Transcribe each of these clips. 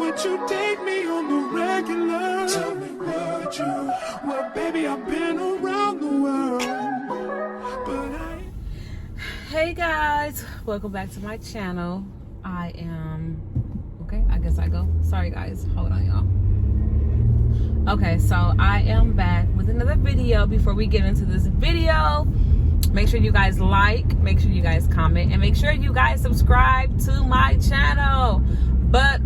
would you date me on the regular? Tell me, would you? Well, baby, I've been around the world, but Hey guys, welcome back to my channel. I am okay. I guess I go. Sorry guys, hold on y'all. Okay, so I am back with another video. Before we get into this video, make sure you guys like, make sure you guys comment, and make sure you guys subscribe to my channel. But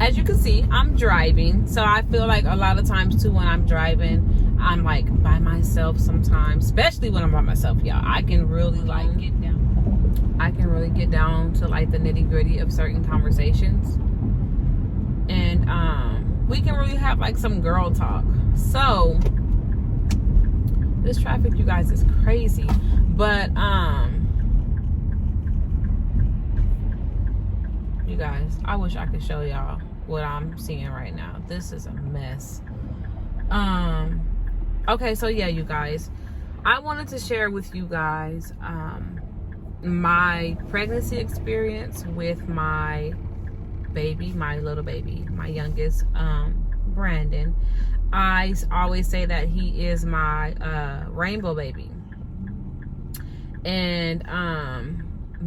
as you can see, I'm driving, so I feel like a lot of times too when I'm driving, I'm like by myself sometimes, especially when I'm by myself, y'all. I can really like get down to like the nitty-gritty of certain conversations, and we can really have like some girl talk. So this traffic, you guys, is crazy. But you guys, I wish I could show y'all what I'm seeing right now. This is a mess. Okay, so yeah, you guys, I wanted to share with you guys my pregnancy experience with my baby, my little baby, my youngest, Brandon. I always say that he is my rainbow baby. And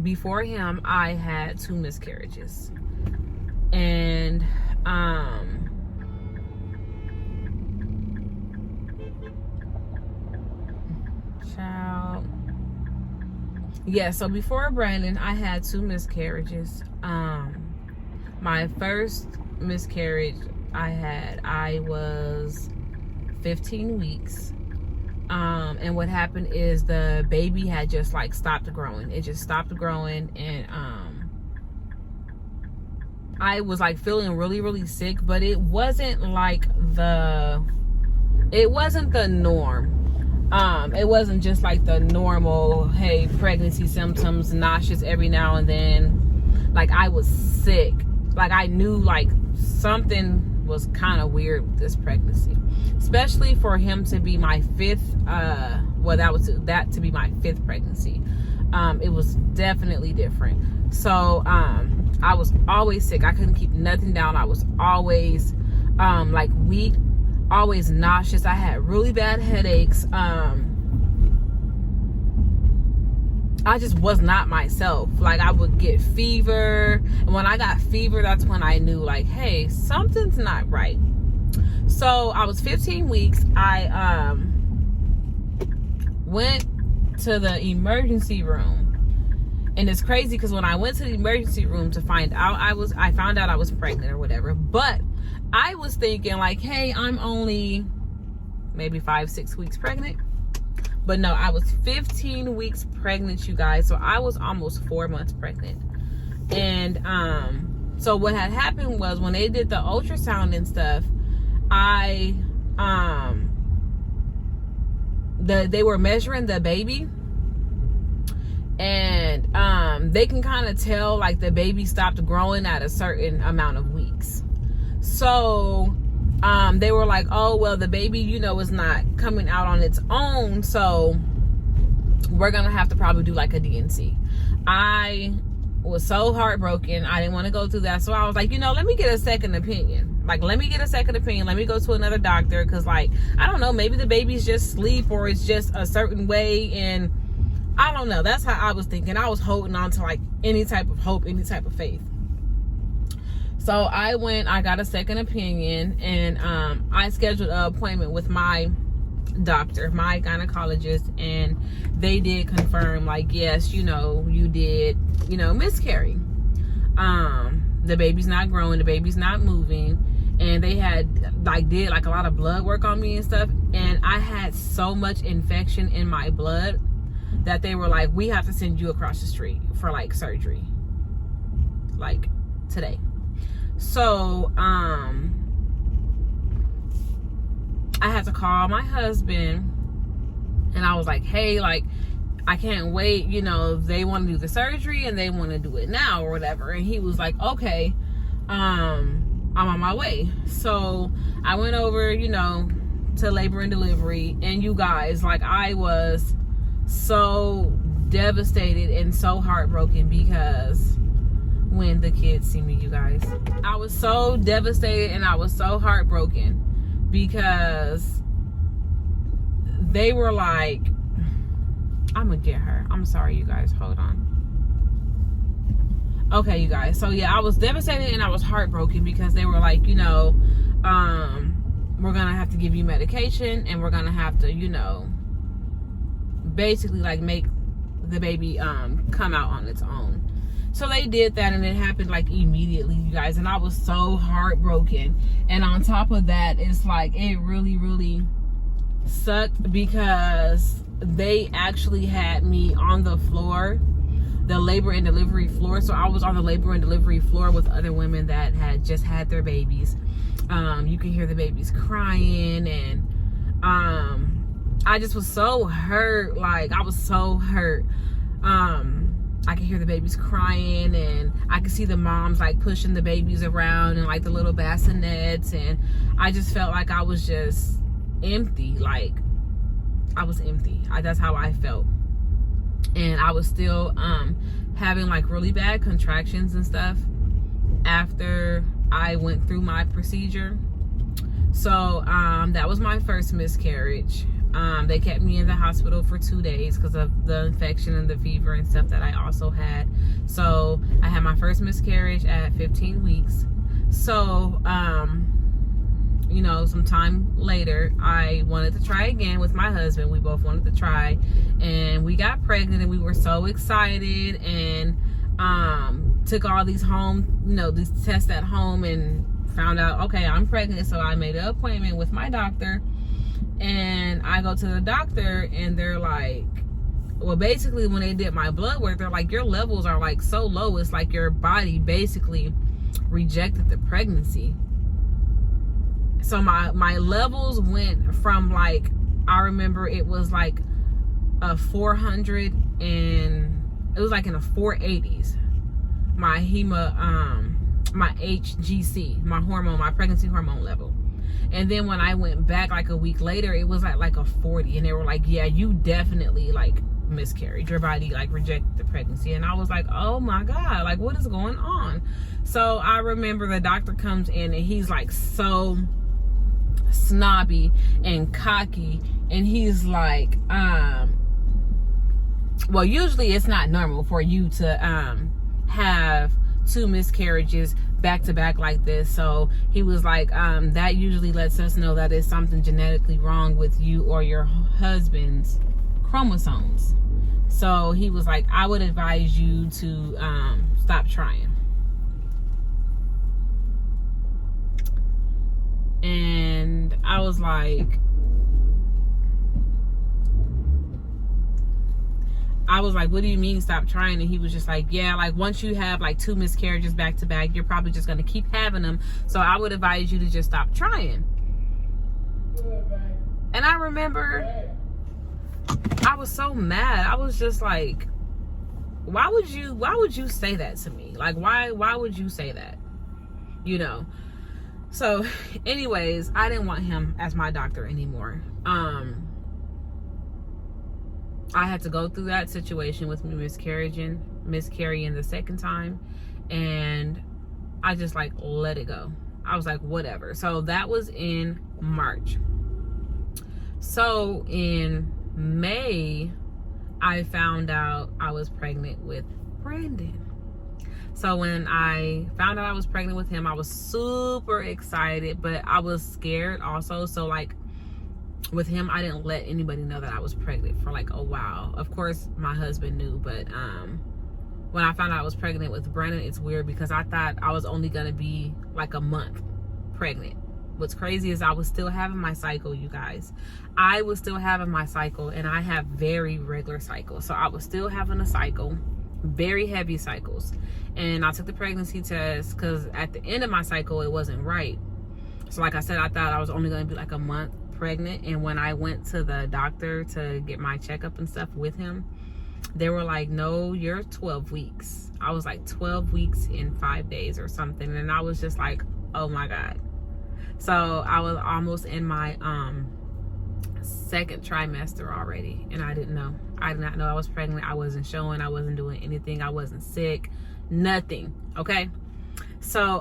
before him, I had 2 miscarriages. And child, yeah, so before Brandon, I had 2 miscarriages. My first miscarriage I was 15 weeks. And what happened is the baby had just like stopped growing. It just stopped growing, and I was like feeling really, really sick, but it wasn't like it wasn't the norm. It wasn't just like the normal, hey, pregnancy symptoms, nauseous every now and then. Like, I was sick. Like, I knew like something was kind of weird with this pregnancy, especially for him to be my 5th, that to be my 5th pregnancy. It was definitely different. So I was always sick. I couldn't keep nothing down. I was always like weak, always nauseous. I had really bad headaches. I just was not myself. Like, I would get fever, and when I got fever, that's when I knew like, hey, something's not right. So I was 15 weeks. I went to the emergency room, and it's crazy because when I went to the emergency room to find out, I found out I was pregnant or whatever. But I was thinking like, hey, I'm only maybe 5-6 weeks pregnant. But no, I was 15 weeks pregnant, you guys. So I was almost 4 months pregnant. And so what had happened was when they did the ultrasound and stuff, they were measuring the baby, and they can kind of tell like the baby stopped growing at a certain amount of weeks. So they were like, oh, well, the baby, is not coming out on its own, so we're gonna have to probably do like a D&C. I was so heartbroken. I didn't want to go through that, so I was like, let me get a second opinion. Like, let me get a second opinion. Let me go to another doctor, because like, I don't know, maybe the baby's just asleep, or it's just a certain way, and I don't know. That's how I was thinking. I was holding on to like any type of hope, any type of faith. So I got a second opinion, and I scheduled an appointment with my doctor, my gynecologist, and they did confirm like, yes, you did, miscarry. The baby's not growing, the baby's not moving, and they had did a lot of blood work on me and stuff, and I had so much infection in my blood that they were like, we have to send you across the street for like surgery, like today. So I had to call my husband, and I was like, hey, like, I can't wait, they want to do the surgery and they want to do it now or whatever. And he was like, okay, I'm on my way. So I went over, to labor and delivery, and you guys, like, I was so devastated and so heartbroken because when the kids see me, you guys. I was so devastated and I was so heartbroken because they were like, I'm gonna get her. I'm sorry, you guys. Hold on. Okay, you guys. So yeah, I was devastated and I was heartbroken because they were like, you know, we're gonna have to give you medication and we're gonna have to, you know, basically like make the baby come out on its own. So they did that and it happened like immediately, you guys, and I was so heartbroken. And on top of that, it's like it really sucked because they actually had me on the floor, the labor and delivery floor. So I was on the labor and delivery floor with other women that had just had their babies. You can hear the babies crying, and I just was so hurt. Like, I was so hurt. I could hear the babies crying, and I could see the moms like pushing the babies around and like the little bassinets, and I just felt like I was just empty. Like, I was empty. That's how I felt. And I was still having like really bad contractions and stuff after I went through my procedure. So that was my first miscarriage. They kept me in the hospital for 2 days because of the infection and the fever and stuff that I also had. So I had my first miscarriage at 15 weeks. So, you know, some time later, I wanted to try again with my husband. We both wanted to try, and we got pregnant, and we were so excited, and took all these home, you know, these tests at home, and found out, okay, I'm pregnant. So I made an appointment with my doctor, and I go to the doctor, and they're like, well, basically when they did my blood work, they're like, your levels are like so low, it's like your body basically rejected the pregnancy. So my levels went from like, I remember it was like a 400, and it was like in the 480s. My my HGC, my hormone, my pregnancy hormone level. And then when I went back like a week later, it was at like a 40, and they were like, yeah, you definitely like miscarried. Your body like rejected the pregnancy. And I was like, oh my God, like what is going on? So I remember the doctor comes in, and he's like so snobby and cocky, and he's like, well, usually it's not normal for you to have 2 miscarriages back to back like this. So he was like, that usually lets us know that there's something genetically wrong with you or your husband's chromosomes. So he was like, I would advise you to stop trying. And I was like, what do you mean stop trying? And he was just like, yeah, like once you have like 2 miscarriages back to back, you're probably just going to keep having them. So I would advise you to just stop trying. And I remember I was so mad. I was just like, why would you say that to me? Like, why would you say that? You know? So anyways, I didn't want him as my doctor anymore. I had to go through that situation with me miscarrying the second time, and I just like let it go. I was like, whatever. So that was in March. So in May, I found out I was pregnant with Brandon. So when I found out I was pregnant with him, I was super excited, but I was scared also. So like with him, I didn't let anybody know that I was pregnant for like a while. Of course, my husband knew, but when I found out I was pregnant with Brandon, it's weird because I thought I was only gonna be like a month pregnant. What's crazy is I was still having my cycle, you guys. I was still having my cycle, and I have very regular cycles. So I was still having a cycle, very heavy cycles. And I took the pregnancy test because at the end of my cycle, it wasn't right. So like I said, I thought I was only gonna be like a month pregnant. And when I went to the doctor to get my checkup and stuff with him, they were like, no, you're 12 weeks. I was like 12 weeks in 5 days or something. And I was just like, oh my God. So I was almost in my second trimester already, and I didn't know. I did not know I was pregnant. I wasn't showing. I wasn't doing anything. I wasn't sick. nothing. Okay. So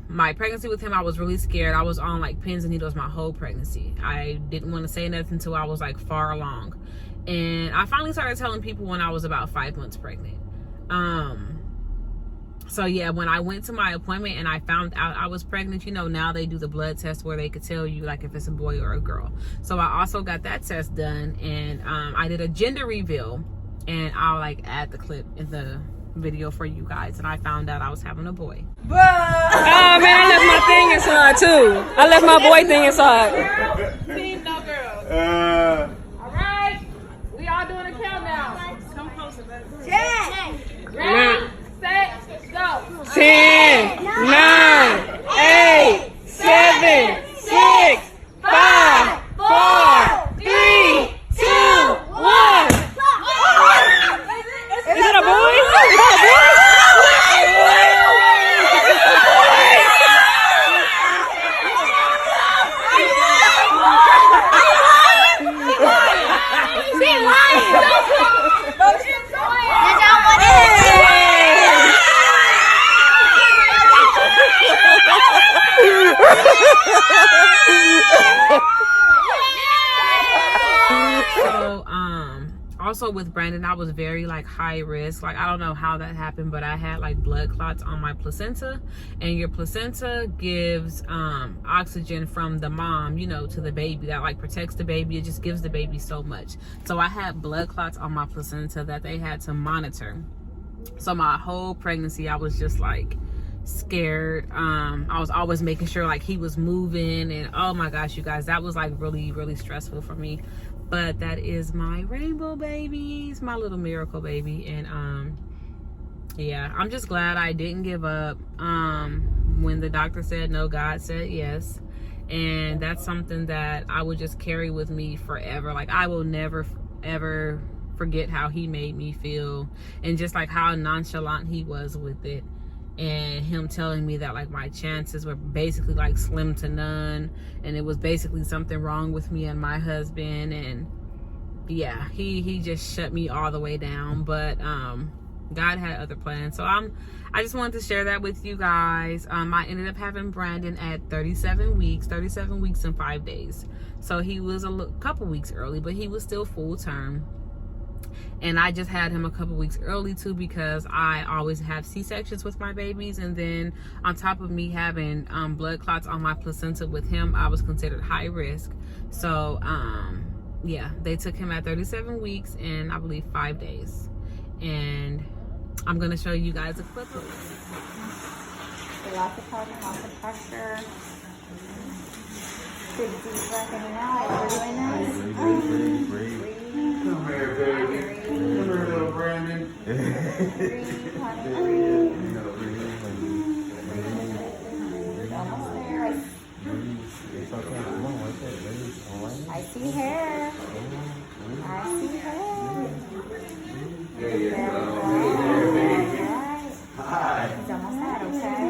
my pregnancy with him, I was really scared. I was on like pins and needles my whole pregnancy. I didn't want to say nothing until I was like far along, and I finally started telling people when I was about 5 months pregnant. So yeah, when I went to my appointment and I found out I was pregnant, you know, now they do the blood test where they could tell you like if it's a boy or a girl. So I also got that test done, and I did a gender reveal, and I'll like add the clip in the video for you guys. And I found out I was having a boy. Oh man, I left my thing inside too. I left my boy thing inside. Team no girls. All right, we all doing a countdown. Come closer, baby. 10, ready, set, go. 10, 9, 8, 7, 6, 5, 4, 3, 2, 1. Is it a boy? Is that a boy? So also with Brandon, I was very like high risk. Like I don't know how that happened, but I had like blood clots on my placenta, and your placenta gives oxygen from the mom, you know, to the baby. That like protects the baby. It just gives the baby so much. So I had blood clots on my placenta that they had to monitor. So my whole pregnancy I was just like scared. I was always making sure like he was moving, and oh my gosh, you guys, that was like really, really stressful for me. But that is my rainbow baby. It's my little miracle baby. And yeah, I'm just glad I didn't give up. When the doctor said no, God said yes. And that's something that I would just carry with me forever. Like I will never ever forget how he made me feel, and just like how nonchalant he was with it, and him telling me that like my chances were basically like slim to none, and it was basically something wrong with me and my husband. And yeah, he just shut me all the way down. But God had other plans. So I just wanted to share that with you guys. I ended up having Brandon at 37 weeks and 5 days. So he was a couple weeks early, but he was still full term. And I just had him a couple weeks early too, because I always have C-sections with my babies. And then on top of me having blood clots on my placenta with him, I was considered high risk. So yeah, they took him at 37 weeks and I believe 5 days. And I'm going to show you guys a clip of it. Lots of cardio, lots of pressure. Big deep breath in and out. We're doing this. Breathe. Come here, baby. Come here, little Brandon. Almost there. I see hair. I see hair. There you go. Hey there, baby. Right. Hi. He's almost there, okay?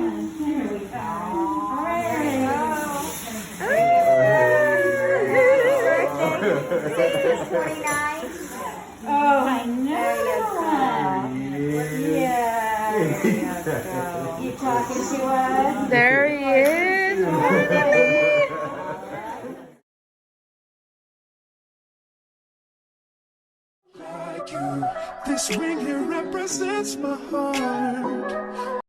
All right, there you go. Birthday. 6:49. Oh, I know. There you go. Yeah. There you go. You talking to us? There he is. Like you. This ring here represents my heart.